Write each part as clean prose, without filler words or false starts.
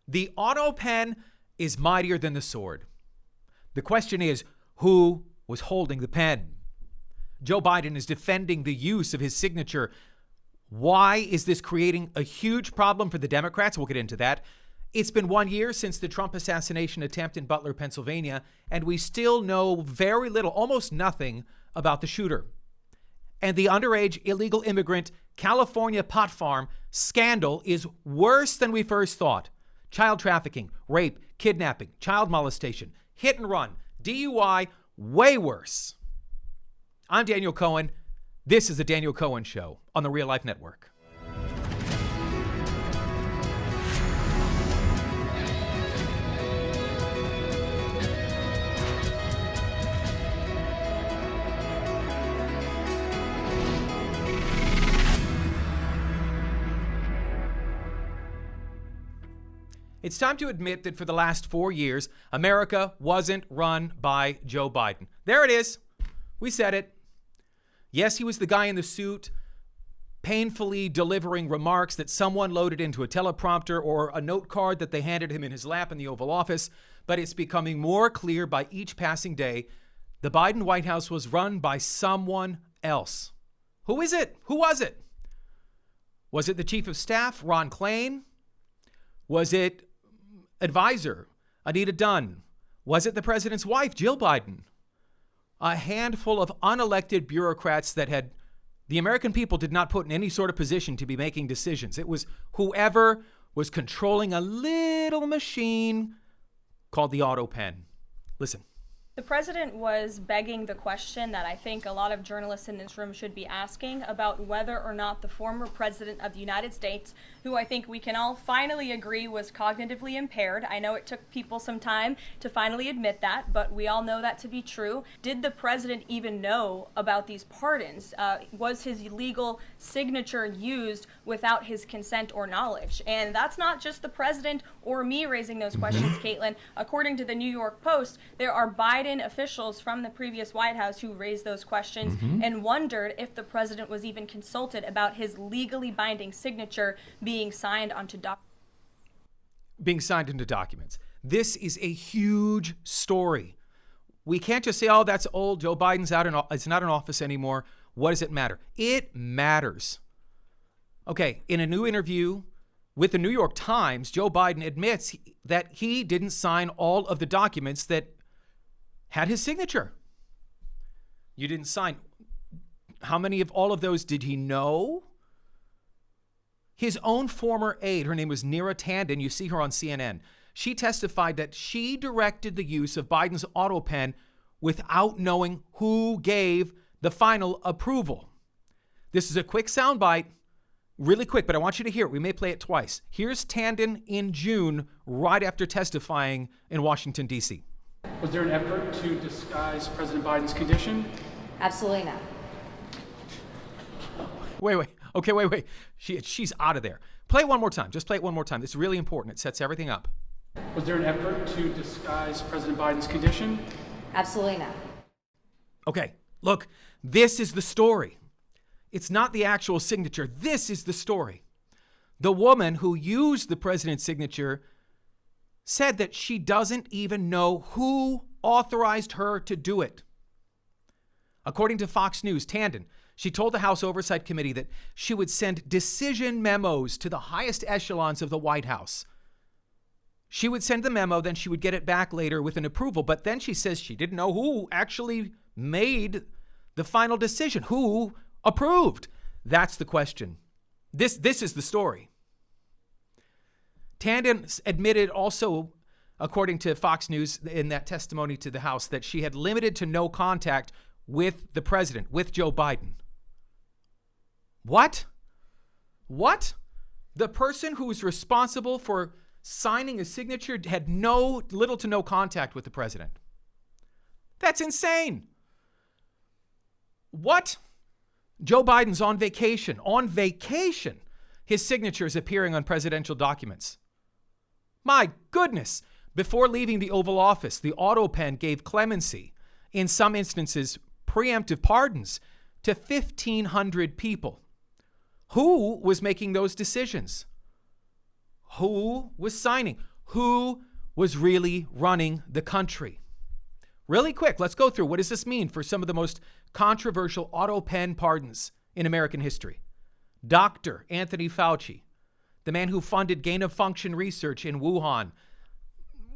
The Autopen is mightier than the sword. The question is, who was holding the pen? Joe Biden is defending the use of his signature. Why is this creating a huge problem for the Democrats? We'll get into that. It's been 1 year since the Trump assassination attempt in Butler, Pennsylvania, and we still know very little, almost nothing, about the shooter. And the underage illegal immigrant California pot farm scandal is worse than we first thought. Child trafficking, rape, kidnapping, child molestation, hit and run, DUI, way worse. I'm Daniel Cohen. This is the Daniel Cohen Show on the Real Life Network. It's time to admit that for the last 4 years, America wasn't run by Joe Biden. There it is. We said it. Yes, he was the guy in the suit, painfully delivering remarks that someone loaded into a teleprompter or a note card that they handed him in his lap in the Oval Office. But it's becoming more clear by each passing day, the Biden White House was run by someone else. Who is it? Who was it? Was it the Chief of Staff, Ron Klain? Was it advisor, Anita Dunn? Was it the president's wife, Jill Biden? A handful of unelected bureaucrats that the American people did not put in any sort of position to be making decisions. It was whoever was controlling a little machine called the Autopen. Listen. The president was begging the question that I think a lot of journalists in this room should be asking about whether or not the former president of the United States, who I think we can all finally agree was cognitively impaired. I know it took people some time to finally admit that, but we all know that to be true. Did the president even know about these pardons? Was his legal signature used without his consent or knowledge? And that's not just the president or me raising those questions, Caitlin. According to the New York Post, there are Biden officials from the previous White House who raised those questions and wondered if the president was even consulted about his legally binding signature being signed into documents. This is a huge story. We can't just say, oh, that's old. Joe Biden's it's not in office anymore. What does it matter? It matters. Okay, in a new interview with the New York Times, Joe Biden admits that he didn't sign all of the documents that had his signature. You didn't sign. How many of all of those did he know? His own former aide, her name was Neera Tanden, you see her on CNN. She testified that she directed the use of Biden's Autopen without knowing who gave the final approval. This is a quick soundbite, really quick, but I want you to hear it. We may play it twice. Here's Tanden in June, right after testifying in Washington, D.C. Was there an effort to disguise President Biden's condition? Absolutely not. Wait. Okay, wait. She's out of there. Play it one more time. Just play it one more time. It's really important. It sets everything up. Was there an effort to disguise President Biden's condition? Absolutely not. Okay, look, this is the story. It's not the actual signature. This is the story. The woman who used the president's signature said that she doesn't even know who authorized her to do it. According to Fox News, Tanden, she told the House Oversight Committee that she would send decision memos to the highest echelons of the White House. She would send the memo, then she would get it back later with an approval. But then she says she didn't know who actually made the final decision, who approved. That's the question. This is the story. Tanden admitted also, according to Fox News in that testimony to the House, that she had limited to no contact with the president, with Joe Biden. What? The person who was responsible for signing a signature had little to no contact with the president. That's insane. What? Joe Biden's on vacation. On vacation, his signature is appearing on presidential documents. My goodness. Before leaving the Oval Office, the Autopen gave clemency, in some instances, preemptive pardons to 1,500 people. Who was making those decisions? Who was signing? who was really running the country. Really quick, let's go through what does this mean for some of the most controversial Autopen pardons in American history. Dr. Anthony Fauci, the man who funded gain-of-function research in Wuhan,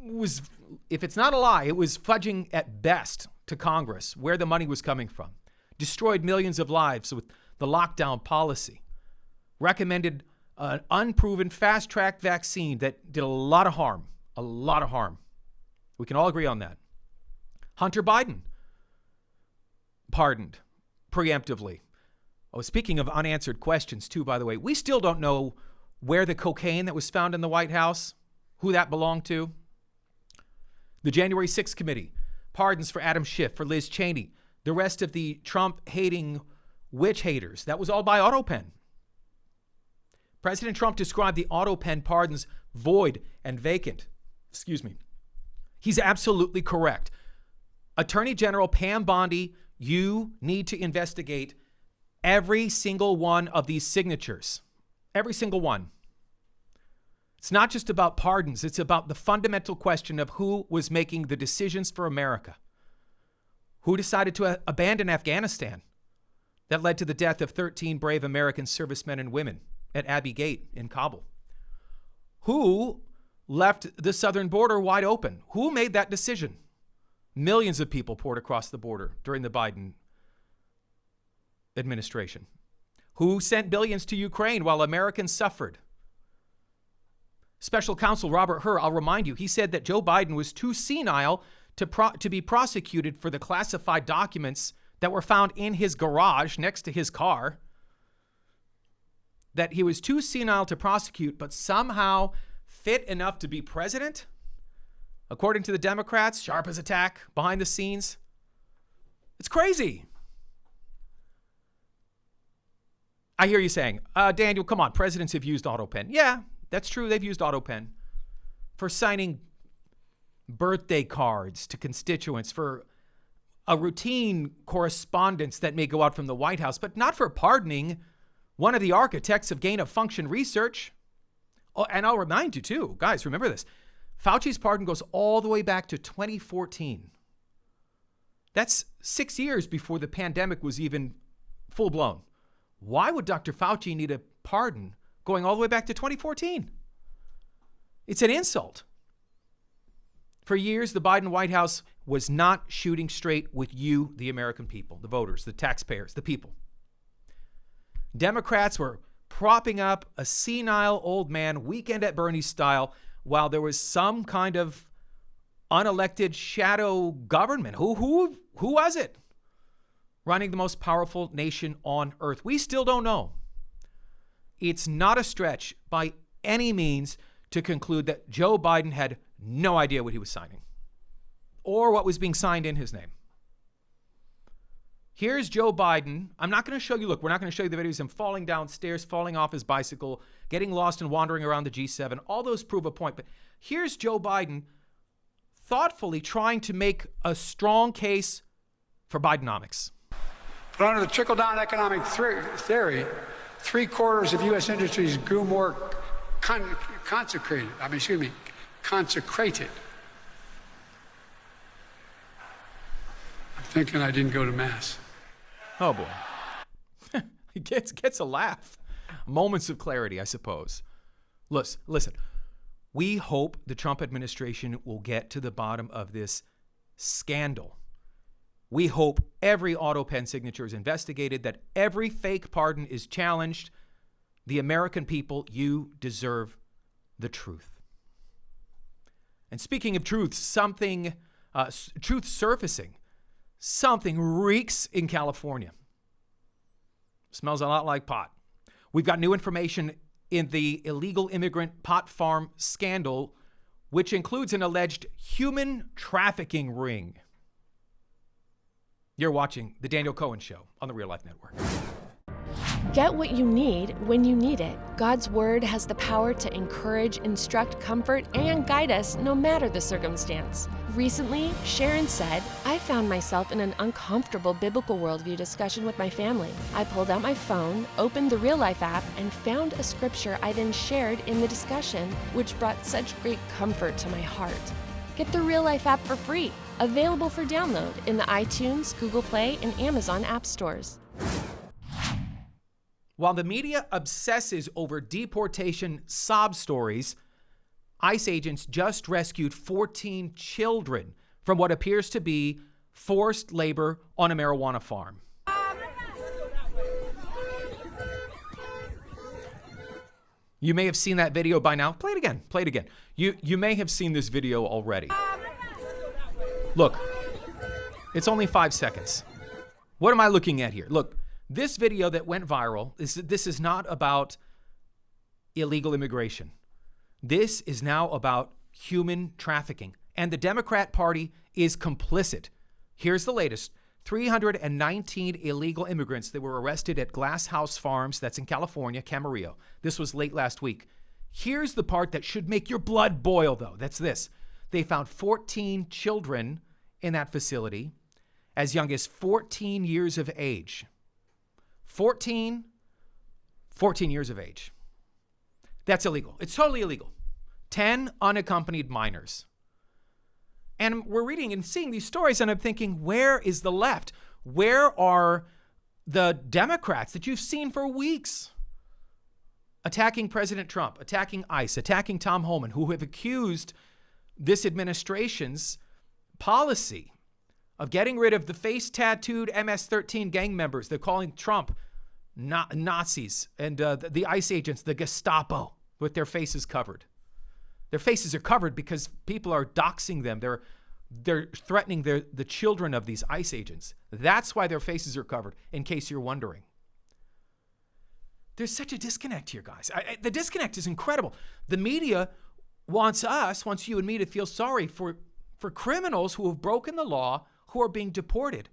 was, if it's not a lie, it was fudging at best to Congress where the money was coming from. Destroyed millions of lives with the lockdown policy. Recommended an unproven fast-track vaccine that did a lot of harm. A lot of harm. We can all agree on that. Hunter Biden, pardoned preemptively. Oh, speaking of unanswered questions, too, by the way, we still don't know where the cocaine that was found in the White House, who that belonged to. The January 6th committee, pardons for Adam Schiff, for Liz Cheney, the rest of the Trump-hating witch haters. That was all by Autopen. President Trump described the Autopen pardons void and vacant. Excuse me. He's absolutely correct. Attorney General Pam Bondi, you need to investigate every single one of these signatures. Every single one. It's not just about pardons. It's about the fundamental question of who was making the decisions for America. Who decided to abandon Afghanistan? That led to the death of 13 brave American servicemen and women at Abbey Gate in Kabul. Who left the southern border wide open? Who made that decision? Millions of people poured across the border during the Biden administration. Who sent billions to Ukraine while Americans suffered? Special counsel Robert Hur, I'll remind you, he said that Joe Biden was too senile to be prosecuted for the classified documents that were found in his garage next to his car. That he was too senile to prosecute, but somehow fit enough to be president? According to the Democrats, sharp as a tack, behind the scenes. It's crazy. I hear you saying, Daniel, come on, presidents have used Autopen. Yeah, that's true. They've used Autopen for signing birthday cards to constituents, for a routine correspondence that may go out from the White House, but not for pardoning one of the architects of gain-of-function research. Oh, and I'll remind you too, guys, remember this. Fauci's pardon goes all the way back to 2014. That's 6 years before the pandemic was even full-blown. Why would Dr. Fauci need a pardon going all the way back to 2014? It's an insult. For years, the Biden White House was not shooting straight with you, the American people, the voters, the taxpayers, the people. Democrats were propping up a senile old man, Weekend at Bernie's style, while there was some kind of unelected shadow government. Who was it running the most powerful nation on earth? We still don't know. It's not a stretch by any means to conclude that Joe Biden had no idea what he was signing or what was being signed in his name. Here's Joe Biden. I'm not going to show you, look, we're not going to show you the videos of him falling downstairs, falling off his bicycle, getting lost and wandering around the G7. All those prove a point. But here's Joe Biden thoughtfully trying to make a strong case for Bidenomics. But under the trickle-down economic theory, 3/4 of U.S. industries grew more consecrated. I'm thinking I didn't go to Mass. Oh, boy. He gets a laugh. Moments of clarity, I suppose. Listen, we hope the Trump administration will get to the bottom of this scandal. We hope every Autopen signature is investigated, that every fake pardon is challenged. The American people, you deserve the truth. And speaking of truth, truth surfacing. Something reeks in California. Smells a lot like pot. We've got new information in the illegal immigrant pot farm scandal, which includes an alleged human trafficking ring. You're watching The Daniel Cohen Show on the Real Life Network. Get what you need when you need it. God's Word has the power to encourage, instruct, comfort, and guide us no matter the circumstance. Recently, Sharon said, I found myself in an uncomfortable biblical worldview discussion with my family. I pulled out my phone, opened the Real Life app, and found a scripture I then shared in the discussion, which brought such great comfort to my heart. Get the Real Life app for free, available for download in the iTunes, Google Play, and Amazon app stores. While the media obsesses over deportation sob stories, ICE agents just rescued 14 children from what appears to be forced labor on a marijuana farm. You may have seen that video by now. Play it again. Play it again. You may have seen this video already. Look, it's only 5 seconds. What am I looking at here? Look, this video that went viral, this is not about illegal immigration. This is now about human trafficking, and the Democrat Party is complicit. Here's the latest. 319 illegal immigrants that were arrested at Glass House Farms, that's in California, Camarillo. This was late last week. Here's the part that should make your blood boil, though. That's this. They found 14 children in that facility as young as 14 years of age. 14 years of age. That's illegal. It's totally illegal. 10 unaccompanied minors. And we're reading and seeing these stories, and I'm thinking, where is the left? Where are the Democrats that you've seen for weeks attacking President Trump, attacking ICE, attacking Tom Homan, who have accused this administration's policy of getting rid of the face-tattooed MS-13 gang members? They're calling Trump Nazis, and the ICE agents, the Gestapo, with their faces covered. Their faces are covered because people are doxing them. They're threatening the children of these ICE agents. That's why their faces are covered, in case you're wondering. There's such a disconnect here, guys. The disconnect is incredible. The media wants you and me to feel sorry for criminals who have broken the law, who are being deported.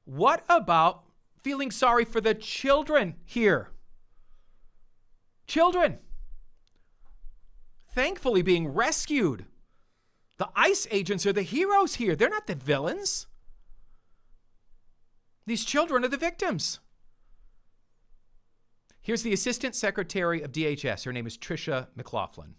What about feeling sorry for the children here? Children, thankfully being rescued. The ICE agents are the heroes here. They're not the villains. These children are the victims. Here's the Assistant Secretary of DHS. Her name is Tricia McLaughlin.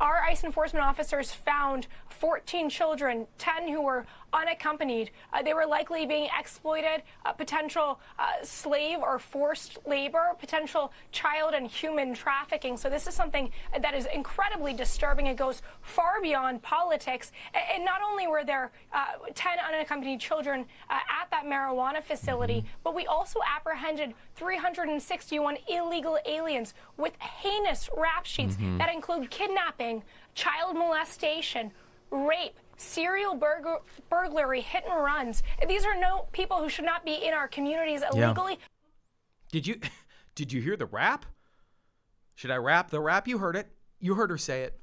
Our ICE enforcement officers found 14 children, 10 who were unaccompanied. They were likely being exploited, potential slave or forced labor, potential child and human trafficking. So this is something that is incredibly disturbing. It goes far beyond politics. And not only were there 10 unaccompanied children at that marijuana facility, but we also apprehended 361 illegal aliens with heinous rap sheets that include kidnapping, child molestation, rape, serial burglary, hit and runs. These are no people who should not be in our communities illegally. Yeah. Did you hear the rap? Should I rap the rap? You heard it. You heard her say it.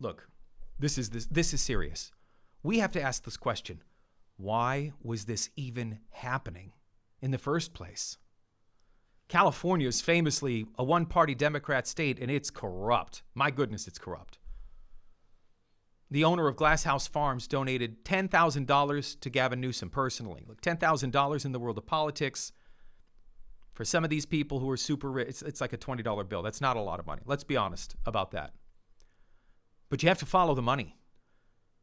Look, this is serious. We have to ask this question. Why was this even happening in the first place? California is famously a one-party Democrat state, and it's corrupt. My goodness, it's corrupt. The owner of Glass House Farms donated $10,000 to Gavin Newsom personally. Look, $10,000 in the world of politics. For some of these people who are super rich, it's like a $20 bill. That's not a lot of money. Let's be honest about that. But you have to follow the money.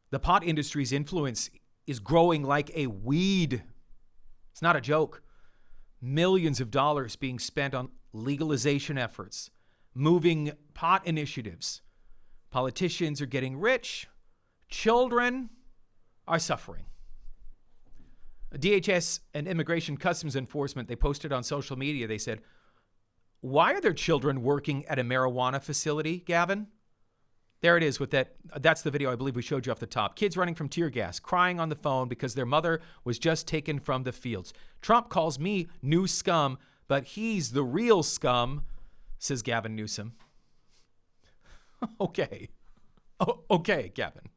The pot industry's influence is growing like a weed. It's not a joke. Millions of dollars being spent on legalization efforts, moving pot initiatives. Politicians are getting rich. Children are suffering. DHS and Immigration Customs Enforcement, they posted on social media, they said, why are there children working at a marijuana facility, Gavin? There it is with that. That's the video I believe we showed you off the top. Kids running from tear gas, crying on the phone because their mother was just taken from the fields. Trump calls me new scum, but he's the real scum, says Gavin Newsom. Okay. Oh, okay, Gavin.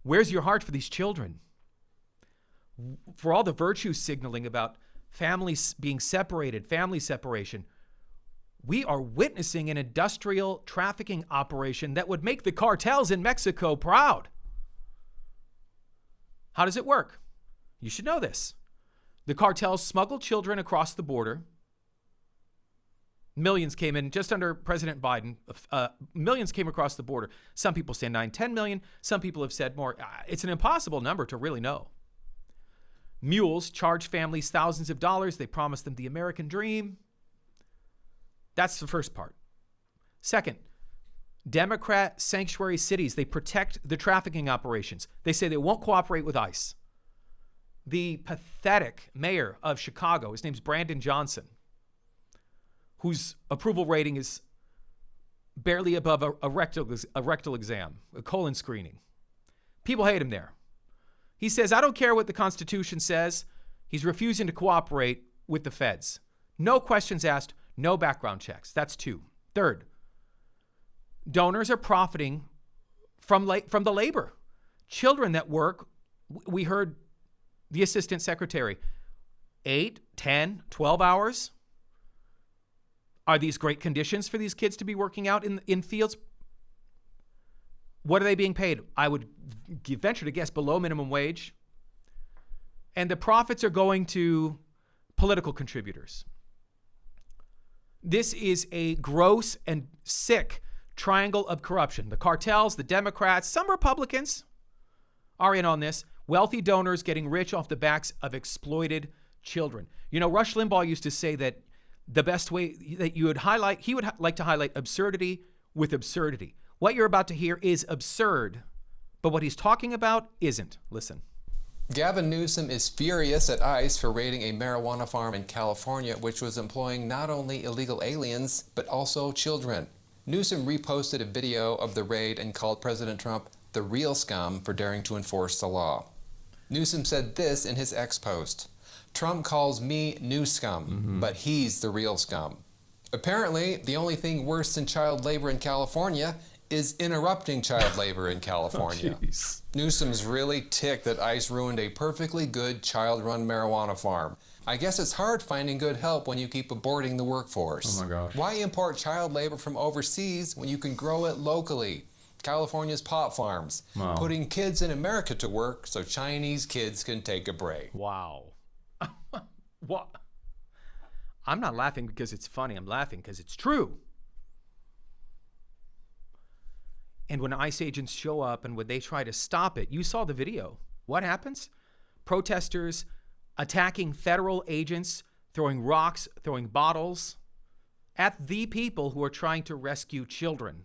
Where's your heart for these children? For all the virtue signaling about families being separated, family separation, We are witnessing an industrial trafficking operation that would make the cartels in Mexico proud. How does it work? You should know this. The cartels smuggle children across the border. Millions came in just under President Biden. Millions came across the border. Some people say 9, 10 million. Some people have said more. It's an impossible number to really know. Mules charge families thousands of dollars. They promise them the American dream. That's the first part. Second, Democrat sanctuary cities, they protect the trafficking operations. They say they won't cooperate with ICE. The pathetic mayor of Chicago, his name's Brandon Johnson, whose approval rating is barely above a rectal exam, a colon screening. People hate him there. He says, I don't care what the Constitution says. He's refusing to cooperate with the feds. No questions asked, no background checks. That's 2. Third, donors are profiting from the labor. Children that work, we heard the assistant secretary, 8, 10, 12 hours. Are these great conditions for these kids to be working out in fields? What are they being paid? I would venture to guess below minimum wage. And the profits are going to political contributors. This is a gross and sick triangle of corruption. The cartels, the Democrats, some Republicans are in on this. Wealthy donors getting rich off the backs of exploited children. You know, Rush Limbaugh used to say that the best way that you would highlight, he would like to highlight absurdity with absurdity. What you're about to hear is absurd, but what he's talking about isn't. Listen. Gavin Newsom is furious at ICE for raiding a marijuana farm in California, which was employing not only illegal aliens, but also children. Newsom reposted a video of the raid and called President Trump the real scum for daring to enforce the law. Newsom said this in his X post. Trump calls me new scum, but he's the real scum. Apparently, the only thing worse than child labor in California is interrupting child labor in California. Newsom's really ticked that ICE ruined a perfectly good child-run marijuana farm. I guess it's hard finding good help when you keep aborting the workforce. Oh my gosh. Why import child labor from overseas when you can grow it locally? California's pot farms, putting kids in America to work so Chinese kids can take a break. Wow. What? I'm not laughing because it's funny. I'm laughing because it's true. And when ICE agents show up and when they try to stop it, you saw the video. What happens? Protesters attacking federal agents, throwing rocks, throwing bottles at the people who are trying to rescue children.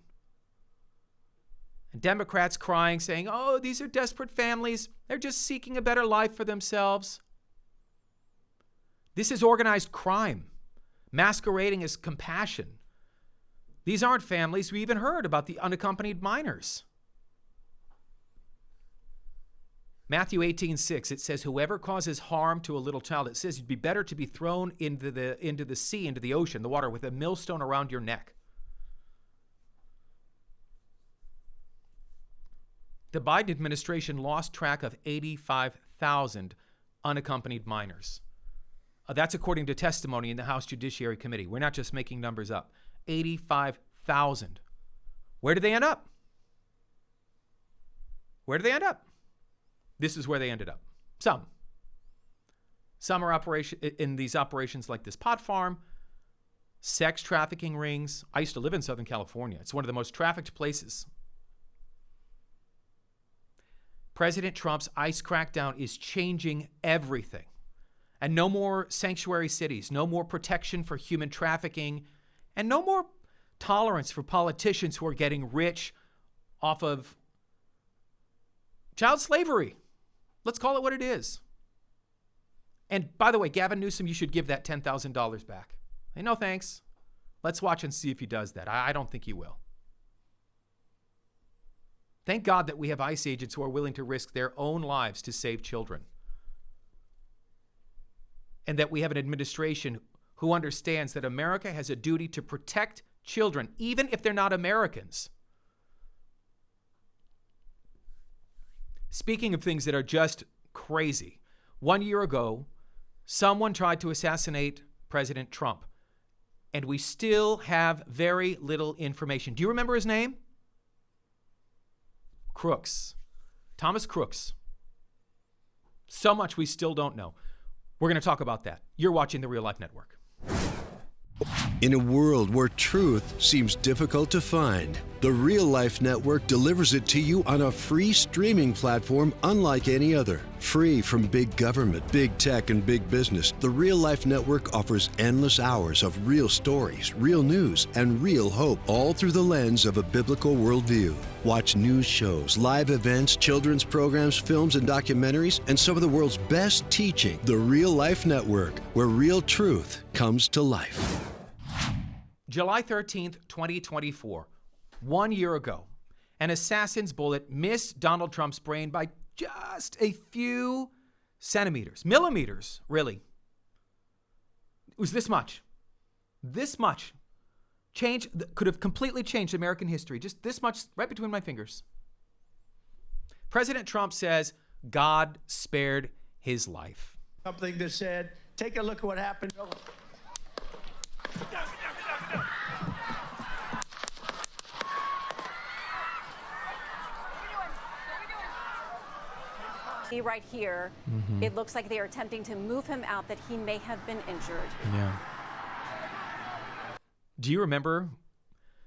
And Democrats crying, saying, oh, these are desperate families. They're just seeking a better life for themselves. This is organized crime, masquerading as compassion. These aren't families. We even heard about the unaccompanied minors. Matthew 18:6, it says, whoever causes harm to a little child, it says it'd be better to be thrown into the sea, into the ocean, the water, with a millstone around your neck. The Biden administration lost track of 85,000 unaccompanied minors. That's according to testimony in the House Judiciary Committee. We're not just making numbers up. 85,000. Where did they end up? Where did they end up? This is where they ended up. Some are in these operations like this pot farm, sex trafficking rings. I used to live in Southern California. It's one of the most trafficked places. President Trump's ICE crackdown is changing everything. And no more sanctuary cities, no more protection for human trafficking, and no more tolerance for politicians who are getting rich off of child slavery. Let's call it what it is. And by the way, Gavin Newsom, you should give that $10,000 back. Hey, no thanks. Let's watch and see if he does that. I don't think he will. Thank God that we have ICE agents who are willing to risk their own lives to save children. And that we have an administration who understands that America has a duty to protect children, even if they're not Americans. Speaking of things that are just crazy, 1 year ago, someone tried to assassinate President Trump. and we still have very little information. Do you remember his name? Crooks. Thomas Crooks. So much we still don't know. We're going to talk about that. You're watching The Real Life Network. In a world where truth seems difficult to find, the Real Life Network delivers it to you on a free streaming platform unlike any other. Free from big government, big tech, and big business, the Real Life Network offers endless hours of real stories, real news, and real hope, all through the lens of a biblical worldview. Watch news shows, live events, children's programs, films, and documentaries, and some of the world's best teaching. The Real Life Network, where real truth comes to life. July 13th, 2024, 1 year ago, an assassin's bullet missed Donald Trump's brain by just a few centimeters, millimeters, really. It was this much. This much. Change could have completely changed American history. Just this much, right between my fingers. President Trump says God spared his life. Something that said, take a look at what happened. Right here, it looks like they are attempting to move him out, that he may have been injured. Yeah. Do you remember?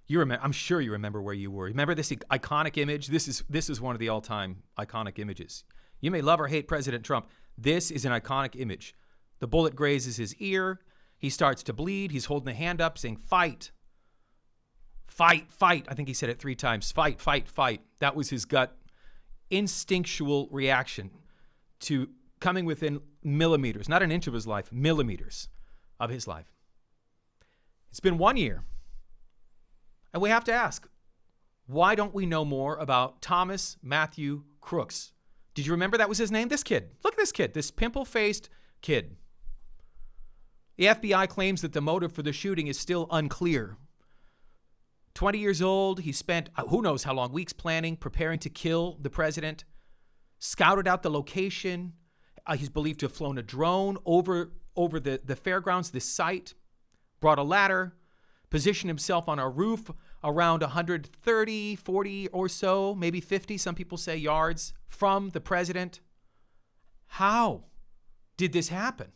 I'm sure you remember where you were. Remember this iconic image? This is one of the all-time iconic images. You may love or hate President Trump. This is an iconic image. The bullet grazes his ear. He starts to bleed. He's holding a hand up saying, "Fight. Fight, fight." I think he said it 3 times. Fight, fight, fight. That was his gut instinctual reaction to coming within millimeters, not an inch of his life, millimeters of his life. It's been 1 year. And we have to ask, why don't we know more about Thomas Matthew Crooks? Did you remember that was his name? This kid. Look at this kid, this pimple-faced kid. The FBI claims that the motive for the shooting is still unclear. 20 years old, he spent who knows how long, weeks planning, preparing to kill the president, scouted out the location. He's believed to have flown a drone over the fairgrounds, this site, brought a ladder, positioned himself on a roof around 130, 40 or so, maybe 50, some people say, yards from the president. How did this happen?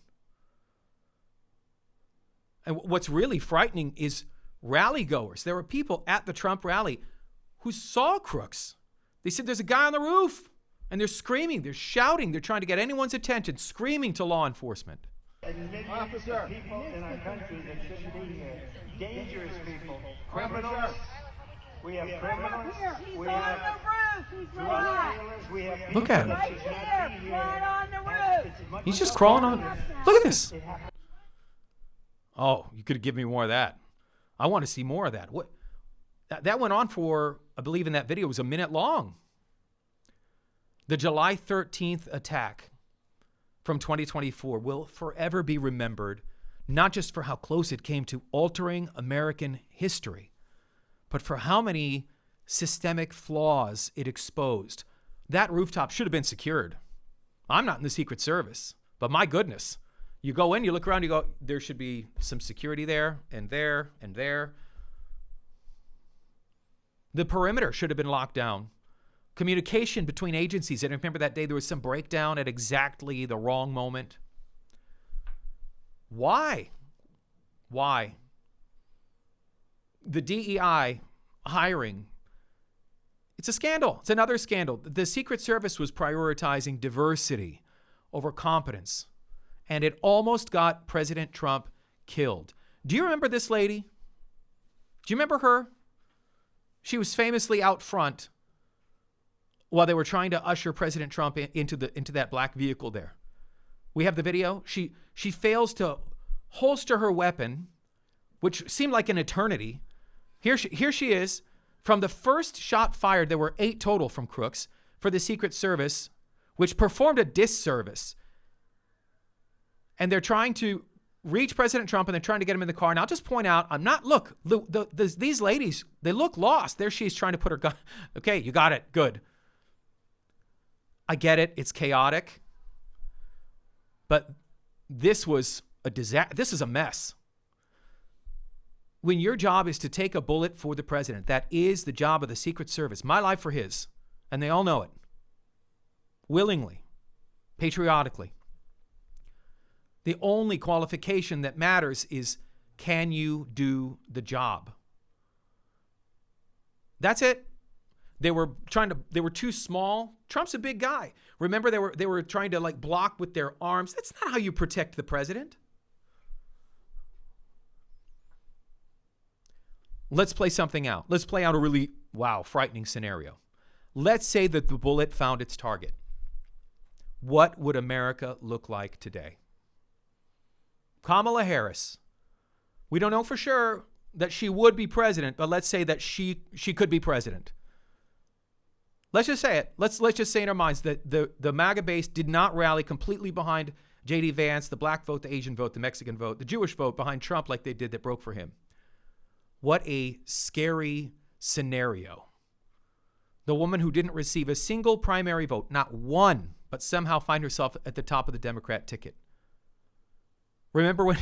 And what's really frightening is rally goers. There were people at the Trump rally who saw Crooks. They said, there's a guy on the roof. And they're screaming, they're shouting, they're trying to get anyone's attention, screaming to law enforcement. Officer, people in our country that shouldn't be here. Dangerous people. Criminals. We have criminals. We have drug dealers. We have Look at him. right here, right on the roof. He's just crawling on. Look at this. Oh, you could have given me more of that. I want to see more of that. What? That went on for, I believe in that video, it was a minute long. The July 13th attack from 2024 will forever be remembered, not just for how close it came to altering American history, but for how many systemic flaws it exposed. That rooftop should have been secured. I'm not in the Secret Service, but my goodness. You go in, you look around, you go, there should be some security there and there and there. The perimeter should have been locked down. Communication between agencies. And remember that day there was some breakdown at exactly the wrong moment. Why? Why? The DEI hiring, it's a scandal. It's another scandal. The Secret Service was prioritizing diversity over competence. And it almost got President Trump killed. Do you remember this lady? Do you remember her? She was famously out front while they were trying to usher President Trump into that black vehicle there. We have the video. She fails to holster her weapon, which seemed like an eternity. Here she is. From the first shot fired, there were 8 total from Crooks for the Secret Service, which performed a disservice. And they're trying to reach President Trump, and they're trying to get him in the car. And I'll just point out, these ladies, they look lost. There she is trying to put her gun. Okay, you got it. Good. I get it. It's chaotic. But this was a disaster. This is a mess. when your job is to take a bullet for the president, that is the job of the Secret Service. My life for his. And they all know it. Willingly. Patriotically. The only qualification that matters is, can you do the job? That's it. They were too small. Trump's a big guy. Remember, they were trying to like block with their arms. That's not how you protect the president. Let's play something out. Let's play out a really, frightening scenario. Let's say that the bullet found its target. What would America look like today? Kamala Harris. We don't know for sure that she would be president, but let's say that she could be president. Let's just say it. Let's just say in our minds that the MAGA base did not rally completely behind J.D. Vance, the black vote, the Asian vote, the Mexican vote, the Jewish vote behind Trump like they did that broke for him. What a scary scenario. The woman who didn't receive a single primary vote, not one, but somehow find herself at the top of the Democrat ticket. Remember when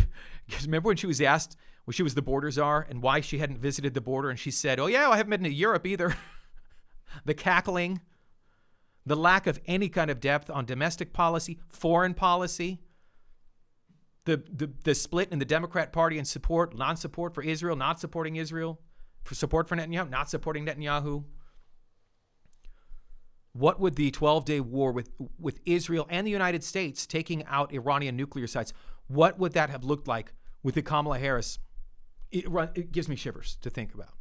she was asked when she was the border czar and why she hadn't visited the border, and she said, "Oh yeah, I haven't been to Europe either." The cackling, the lack of any kind of depth on domestic policy, foreign policy, the split in the Democrat Party and support, non-support for Israel, not supporting Israel, for support for Netanyahu, not supporting Netanyahu. What would the 12-day war with Israel and the United States taking out Iranian nuclear sites, what would that have looked like with the Kamala Harris? It gives me shivers to think about.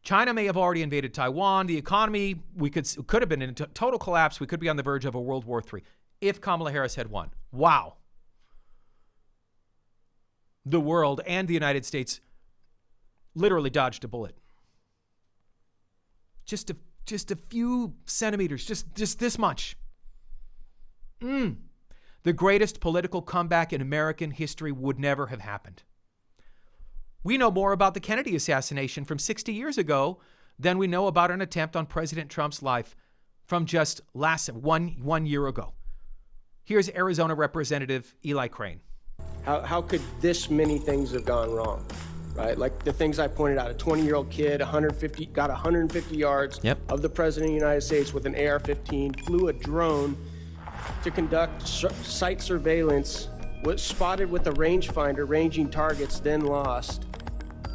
China may have already invaded Taiwan. The economy could have been in total collapse. We could be on the verge of a World War III if Kamala Harris had won. Wow. The world and the United States literally dodged a bullet. Just a few centimeters, just this much. The greatest political comeback in American history would never have happened. We know more about the Kennedy assassination from 60 years ago than we know about an attempt on President Trump's life from just one year ago. Here's Arizona Representative Eli Crane. How could this many things have gone wrong, right? Like the things I pointed out, a 20-year-old kid, got 150 yards of the President of the United States with an AR-15, flew a drone to conduct site surveillance, was spotted with a rangefinder ranging targets, then lost,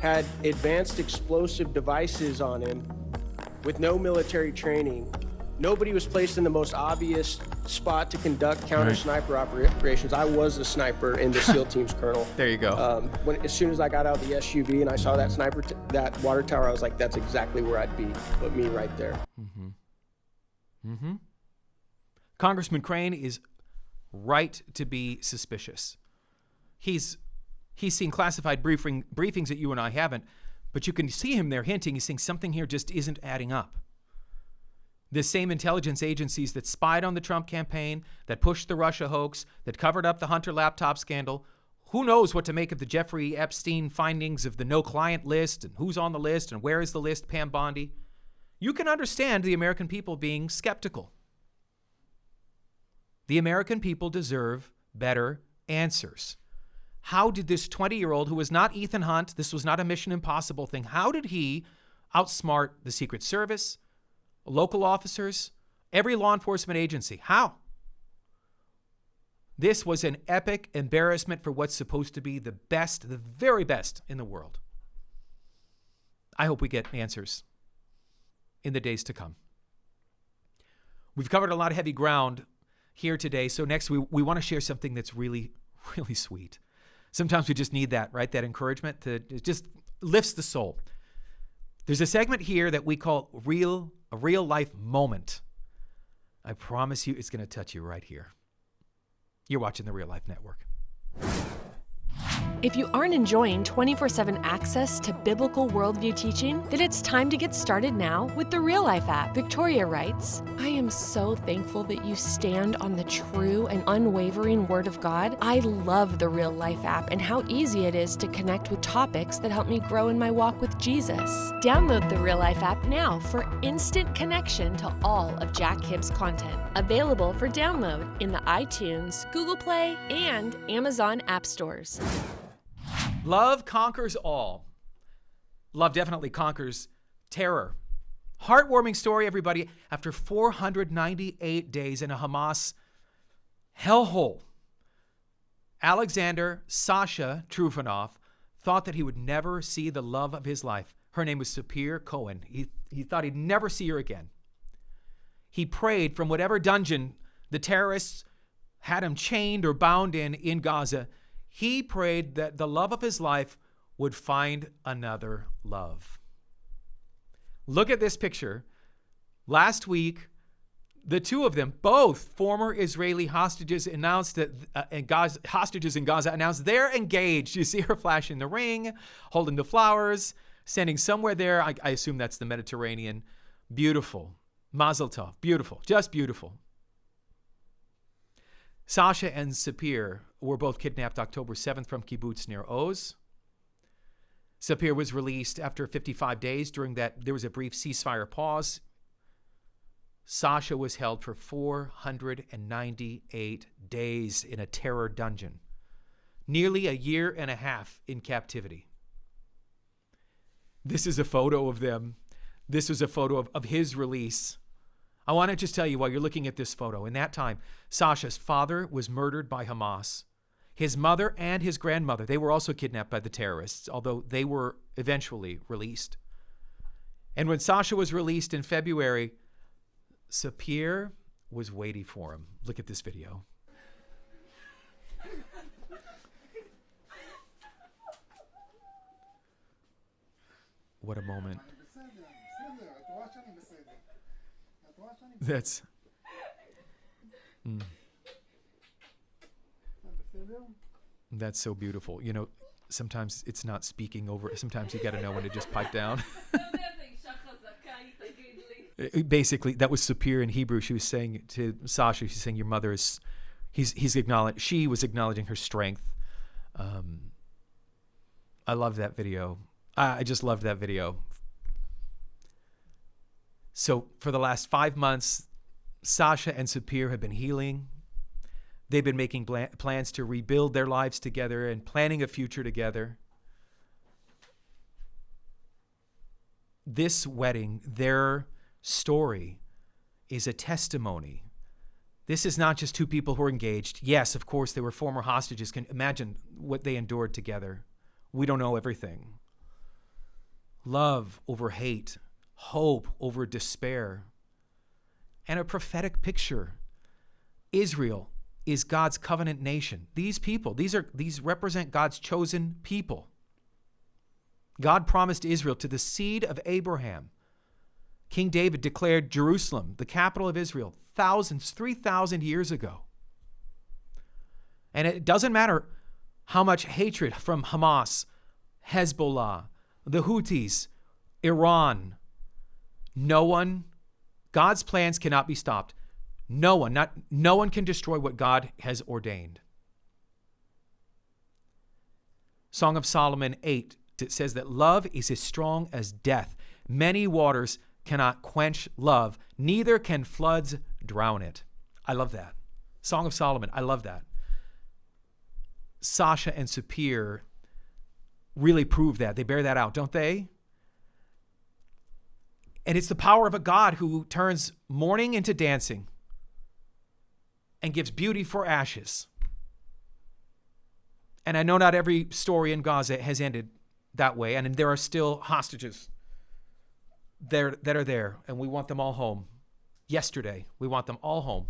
had advanced explosive devices on him with no military training. Nobody was placed in the most obvious spot to conduct counter-sniper operations. I was a sniper in the SEAL team's colonel. There you go. As soon as I got out of the SUV and I saw that sniper, that water tower, I was like, that's exactly where I'd be. Put me right there. Congressman Crane is right to be suspicious. He's seen classified briefings that you and I haven't, but you can see him there hinting. He's saying something here just isn't adding up. The same intelligence agencies that spied on the Trump campaign, that pushed the Russia hoax, that covered up the Hunter laptop scandal. Who knows what to make of the Jeffrey Epstein findings of the no-client list and who's on the list and where is the list, Pam Bondi. You can understand the American people being skeptical. The American people deserve better answers. How did this 20-year-old, who was not Ethan Hunt, this was not a Mission Impossible thing, how did he outsmart the Secret Service, local officers, every law enforcement agency? How? This was an epic embarrassment for what's supposed to be the best, the very best in the world. I hope we get answers in the days to come. We've covered a lot of heavy ground here today, so next we want to share something that's really, really sweet. Sometimes we just need that, right? That encouragement it just lifts the soul. There's a segment here that we call a real life moment. I promise you it's going to touch you right here. You're watching the Real Life Network. If you aren't enjoying 24/7 access to biblical worldview teaching, then it's time to get started now with the Real Life app. Victoria writes, I am so thankful that you stand on the true and unwavering Word of God. I love the Real Life app and how easy it is to connect with topics that help me grow in my walk with Jesus. Download the Real Life app now for instant connection to all of Jack Hibbs' content. Available for download in the iTunes, Google Play, and Amazon app stores. Love conquers all. Love definitely conquers terror. Heartwarming story, everybody. After 498 days in a Hamas hellhole, Alexander Sasha Trufanov thought that he would never see the love of his life. Her name was Sapir Cohen. He thought he'd never see her again. He prayed from whatever dungeon the terrorists had him chained or bound in Gaza. He prayed that the love of his life would find another love. Look at this picture. Last week, the two of them, both former Israeli hostages, announced that hostages in Gaza announced they're engaged. You see her flashing the ring, holding the flowers, standing somewhere there. I assume that's the Mediterranean. Beautiful. Mazel tov. Beautiful. Just beautiful. Sasha and Sapir were both kidnapped October 7th from kibbutz near Oz. Sapir was released after 55 days. During that, there was a brief ceasefire pause. Sasha was held for 498 days in a terror dungeon. Nearly a year and a half in captivity. This is a photo of them. This was a photo of his release. I want to just tell you while you're looking at this photo, in that time, Sasha's father was murdered by Hamas. His mother and his grandmother, they were also kidnapped by the terrorists, although they were eventually released. And when Sasha was released in February, Sapir was waiting for him. Look at this video. What a moment. That's so beautiful. You know, sometimes it's not speaking over. Sometimes you got to know when to just pipe down. Basically, that was Sapir in Hebrew. She was saying to Sasha, she's saying, your mother is, she was acknowledging her strength. I love that video. I just loved that video. So for the last 5 months, Sasha and Sapir have been healing. They've been making plans to rebuild their lives together and planning a future together. This wedding, their story, is a testimony. This is not just two people who are engaged. Yes, of course, they were former hostages. Can imagine what they endured together. We don't know everything. Love over hate, hope over despair, and a prophetic picture. Israel is God's covenant nation. These people, these represent God's chosen people. God promised Israel to the seed of Abraham. King David declared Jerusalem the capital of Israel 3,000 years ago. And it doesn't matter how much hatred from Hamas, Hezbollah, the Houthis, Iran, God's plans cannot be stopped. No one can destroy what God has ordained. Song of Solomon 8, it says that love is as strong as death. Many waters cannot quench love, neither can floods drown it. I love that. Song of Solomon, I love that. Sasha and Sapir really prove that. They bear that out, don't they? And it's the power of a God who turns mourning into dancing and gives beauty for ashes. And I know not every story in Gaza has ended that way, and there are still hostages that are there, and we want them all home. Yesterday, we want them all home.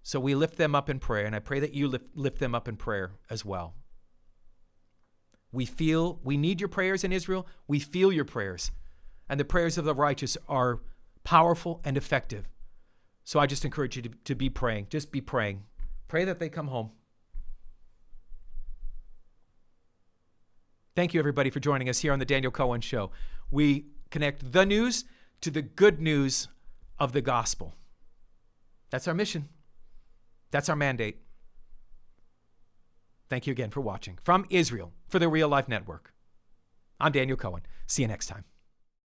So we lift them up in prayer, and I pray that you lift them up in prayer as well. We need your prayers in Israel. We feel your prayers, and the prayers of the righteous are powerful and effective. So I just encourage you to be praying. Just be praying. Pray that they come home. Thank you, everybody, for joining us here on The Daniel Cohen Show. We connect the news to the good news of the gospel. That's our mission. That's our mandate. Thank you again for watching. From Israel, for the Real Life Network, I'm Daniel Cohen. See you next time.